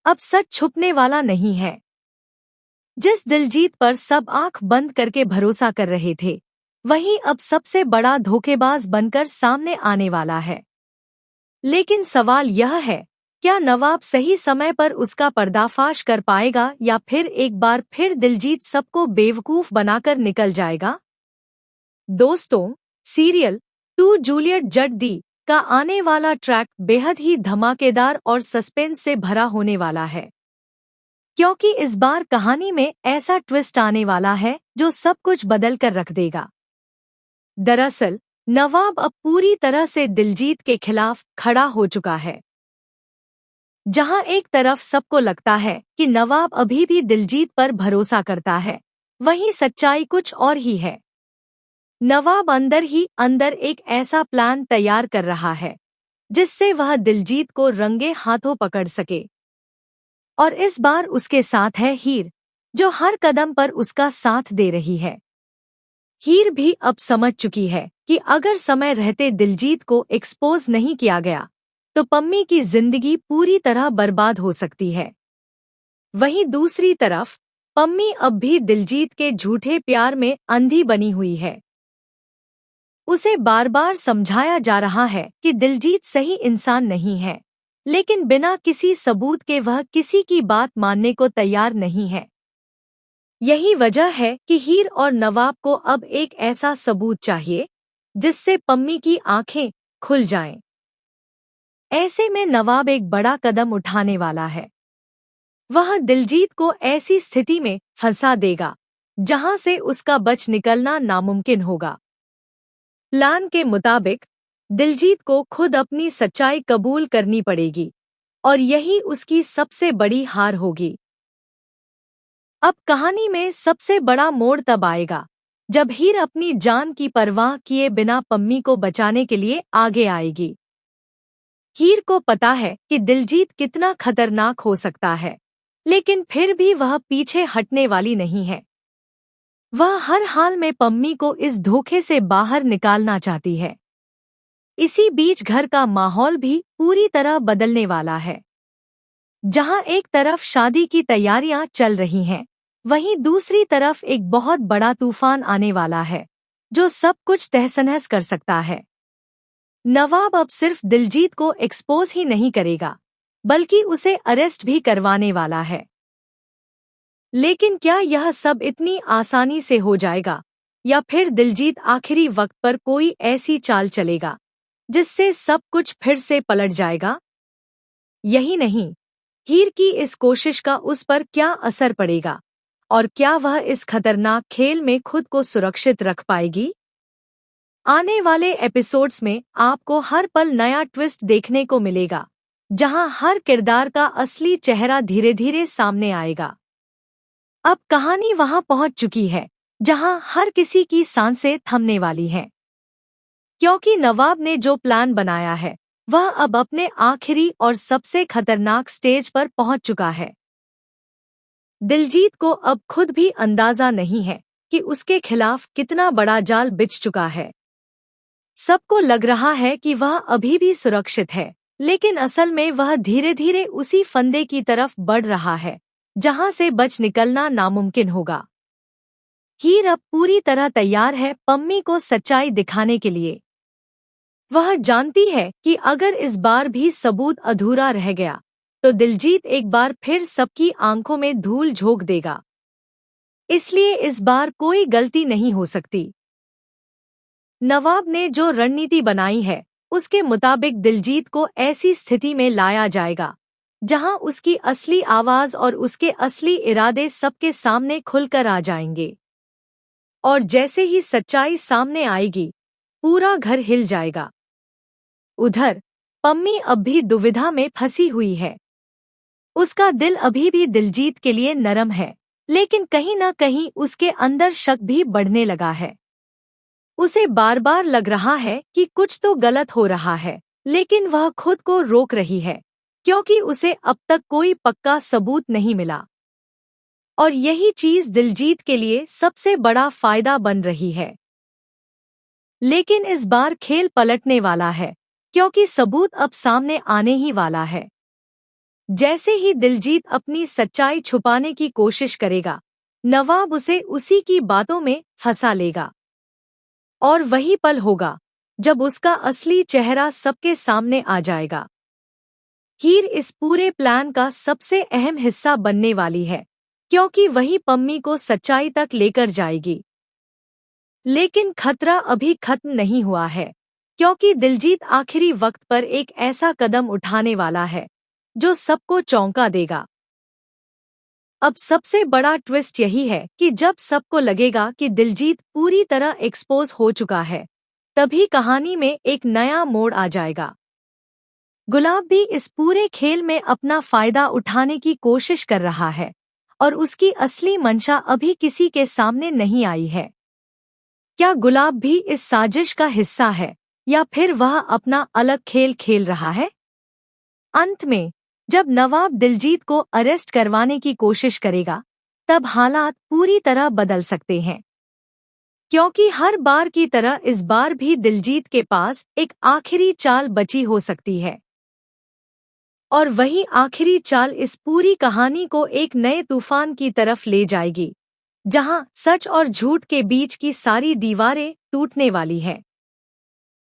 अब सच छुपने वाला नहीं है। जिस दिलजीत पर सब आंख बंद करके भरोसा कर रहे थे, वही अब सबसे बड़ा धोखेबाज बनकर सामने आने वाला है। लेकिन सवाल यह है, क्या नवाब सही समय पर उसका पर्दाफाश कर पाएगा या फिर एक बार फिर दिलजीत सबको बेवकूफ बनाकर निकल जाएगा? दोस्तों, सीरियल टू जूलियट जट दी का आने वाला ट्रैक बेहद ही धमाकेदार और सस्पेंस से भरा होने वाला है, क्योंकि इस बार कहानी में ऐसा ट्विस्ट आने वाला है जो सब कुछ बदल कर रख देगा। दरअसल नवाब अब पूरी तरह से दिलजीत के खिलाफ खड़ा हो चुका है। जहां एक तरफ सबको लगता है कि नवाब अभी भी दिलजीत पर भरोसा करता है, वहीं सच्चाई कुछ और ही है। नवाब अंदर ही अंदर एक ऐसा प्लान तैयार कर रहा है जिससे वह दिलजीत को रंगे हाथों पकड़ सके। और इस बार उसके साथ है हीर, जो हर कदम पर उसका साथ दे रही है। हीर भी अब समझ चुकी है कि अगर समय रहते दिलजीत को एक्सपोज नहीं किया गया तो पम्मी की जिंदगी पूरी तरह बर्बाद हो सकती है। वहीं दूसरी तरफ पम्मी अब भी दिलजीत के झूठे प्यार में अंधी बनी हुई है। उसे बार बार समझाया जा रहा है कि दिलजीत सही इंसान नहीं है, लेकिन बिना किसी सबूत के वह किसी की बात मानने को तैयार नहीं है। यही वजह है कि हीर और नवाब को अब एक ऐसा सबूत चाहिए जिससे पम्मी की आंखें खुल जाएं। ऐसे में नवाब एक बड़ा कदम उठाने वाला है। वह दिलजीत को ऐसी स्थिति में फंसा देगा जहां से उसका बच निकलना नामुमकिन होगा। प्लान के मुताबिक दिलजीत को खुद अपनी सच्चाई कबूल करनी पड़ेगी और यही उसकी सबसे बड़ी हार होगी। अब कहानी में सबसे बड़ा मोड़ तब आएगा जब हीर अपनी जान की परवाह किए बिना पम्मी को बचाने के लिए आगे आएगी। हीर को पता है कि दिलजीत कितना खतरनाक हो सकता है, लेकिन फिर भी वह पीछे हटने वाली नहीं है। वह हर हाल में पम्मी को इस धोखे से बाहर निकालना चाहती है। इसी बीच घर का माहौल भी पूरी तरह बदलने वाला है। जहां एक तरफ शादी की तैयारियां चल रही हैं, वहीं दूसरी तरफ एक बहुत बड़ा तूफान आने वाला है जो सब कुछ तहस-नहस कर सकता है। नवाब अब सिर्फ दिलजीत को एक्सपोज ही नहीं करेगा, बल्कि उसे अरेस्ट भी करवाने वाला है। लेकिन क्या यह सब इतनी आसानी से हो जाएगा या फिर दिलजीत आखिरी वक्त पर कोई ऐसी चाल चलेगा जिससे सब कुछ फिर से पलट जाएगा? यही नहीं, हीर की इस कोशिश का उस पर क्या असर पड़ेगा और क्या वह इस खतरनाक खेल में खुद को सुरक्षित रख पाएगी? आने वाले एपिसोड्स में आपको हर पल नया ट्विस्ट देखने को मिलेगा, जहां हर किरदार का असली चेहरा धीरे धीरे सामने आएगा। अब कहानी वहां पहुंच चुकी है जहां हर किसी की सांसें थमने वाली हैं, क्योंकि नवाब ने जो प्लान बनाया है वह अब अपने आखिरी और सबसे खतरनाक स्टेज पर पहुंच चुका है। दिलजीत को अब खुद भी अंदाजा नहीं है कि उसके खिलाफ कितना बड़ा जाल बिछ चुका है। सबको लग रहा है कि वह अभी भी सुरक्षित है, लेकिन असल में वह धीरे धीरे उसी फंदे की तरफ बढ़ रहा है जहां से बच निकलना नामुमकिन होगा। हीर अब पूरी तरह तैयार है पम्मी को सच्चाई दिखाने के लिए। वह जानती है कि अगर इस बार भी सबूत अधूरा रह गया तो दिलजीत एक बार फिर सबकी आंखों में धूल झोंक देगा। इसलिए इस बार कोई गलती नहीं हो सकती। नवाब ने जो रणनीति बनाई है उसके मुताबिक दिलजीत को ऐसी स्थिति में लाया जाएगा जहां उसकी असली आवाज और उसके असली इरादे सबके सामने खुलकर आ जाएंगे। और जैसे ही सच्चाई सामने आएगी, पूरा घर हिल जाएगा। उधर पम्मी अब भी दुविधा में फंसी हुई है। उसका दिल अभी भी दिलजीत के लिए नरम है, लेकिन कहीं न कहीं उसके अंदर शक भी बढ़ने लगा है। उसे बार बार लग रहा है कि कुछ तो गलत हो रहा है, लेकिन वह खुद को रोक रही है क्योंकि उसे अब तक कोई पक्का सबूत नहीं मिला। और यही चीज दिलजीत के लिए सबसे बड़ा फायदा बन रही है। लेकिन इस बार खेल पलटने वाला है, क्योंकि सबूत अब सामने आने ही वाला है। जैसे ही दिलजीत अपनी सच्चाई छुपाने की कोशिश करेगा, नवाब उसे उसी की बातों में फंसा लेगा। और वही पल होगा जब उसका असली चेहरा सबके सामने आ जाएगा। हीर इस पूरे प्लान का सबसे अहम हिस्सा बनने वाली है, क्योंकि वही पम्मी को सच्चाई तक लेकर जाएगी। लेकिन खतरा अभी खत्म नहीं हुआ है, क्योंकि दिलजीत आखिरी वक्त पर एक ऐसा कदम उठाने वाला है जो सबको चौंका देगा। अब सबसे बड़ा ट्विस्ट यही है कि जब सबको लगेगा कि दिलजीत पूरी तरह एक्सपोज हो चुका है, तभी कहानी में एक नया मोड़ आ जाएगा। गुलाब भी इस पूरे खेल में अपना फायदा उठाने की कोशिश कर रहा है और उसकी असली मंशा अभी किसी के सामने नहीं आई है। क्या गुलाब भी इस साजिश का हिस्सा है या फिर वह अपना अलग खेल खेल रहा है? अंत में जब नवाब दिलजीत को अरेस्ट करवाने की कोशिश करेगा, तब हालात पूरी तरह बदल सकते हैं, क्योंकि हर बार की तरह इस बार भी दिलजीत के पास एक आखिरी चाल बची हो सकती है। और वही आखिरी चाल इस पूरी कहानी को एक नए तूफान की तरफ ले जाएगी, जहां सच और झूठ के बीच की सारी दीवारें टूटने वाली है।